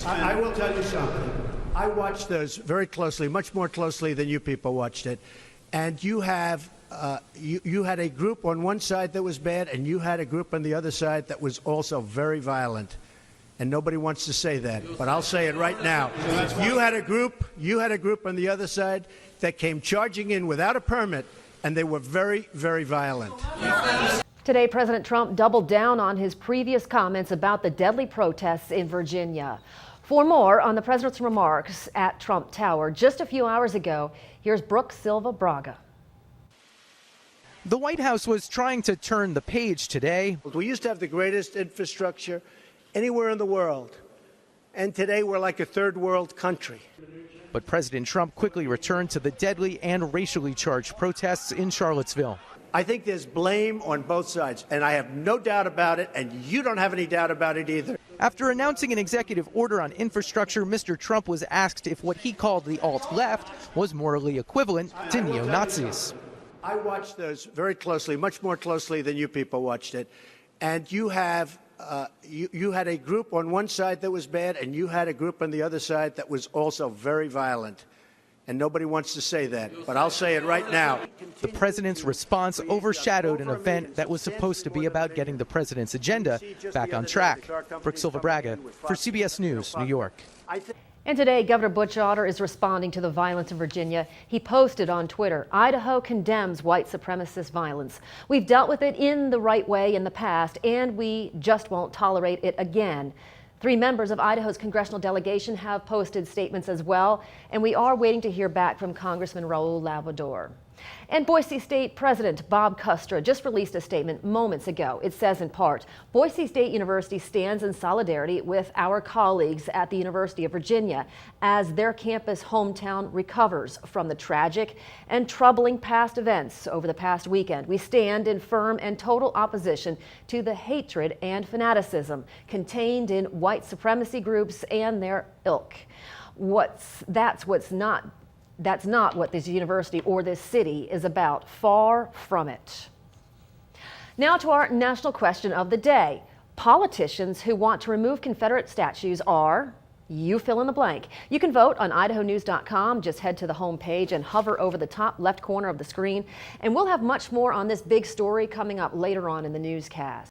I will tell you something. I watched those very closely, much more closely than you people watched it. And you have, you had a group on one side that was bad, and you had a group on the other side that was also very violent. And nobody wants to say that, but I'll say it right now. You had a group on the other side that came charging in without a permit, and they were very, very violent. Today, President Trump doubled down on his previous comments about the deadly protests in Virginia. For more on the president's remarks at Trump Tower just a few hours ago, here's Brooke Silva Braga. The White House was trying to turn the page today. We used to have the greatest infrastructure anywhere in the world, and today we're like a third world country. But President Trump quickly returned to the deadly and racially charged protests in Charlottesville. I think there's blame on both sides, and I have no doubt about it, and you don't have any doubt about it either. After announcing an executive order on infrastructure, Mr. Trump was asked if what he called the alt-left was morally equivalent to neo-Nazis. I watched those very closely, much more closely than you people watched it. And you have, you had a group on one side that was bad, and you had a group on the other side that was also very violent. And nobody wants to say that, but I'll say it right now. The president's response overshadowed an event that was supposed to be about getting the president's agenda back on track. Brooke Silva Braga for CBS News, New York. And today, Governor Butch Otter is responding to the violence in Virginia. He posted on Twitter, "Idaho condemns white supremacist violence. We've dealt with it in the right way in the past, and we just won't tolerate it again." 3 members of Idaho's congressional delegation have posted statements as well, and we are waiting to hear back from Congressman Raul Lavador. And Boise State President Bob Custra just released a statement moments ago. It says in part, Boise State University stands in solidarity with our colleagues at the University of Virginia as their campus hometown recovers from the tragic and troubling past events over the past weekend. We stand in firm and total opposition to the hatred and fanaticism contained in white supremacy groups and their ilk. That's not what this university or this city is about. Far from it. Now to our national question of the day. Politicians who want to remove Confederate statues are, you fill in the blank. You can vote on idahonews.com. Just head to the home page and hover over the top left corner of the screen. And we'll have much more on this big story coming up later on in the newscast.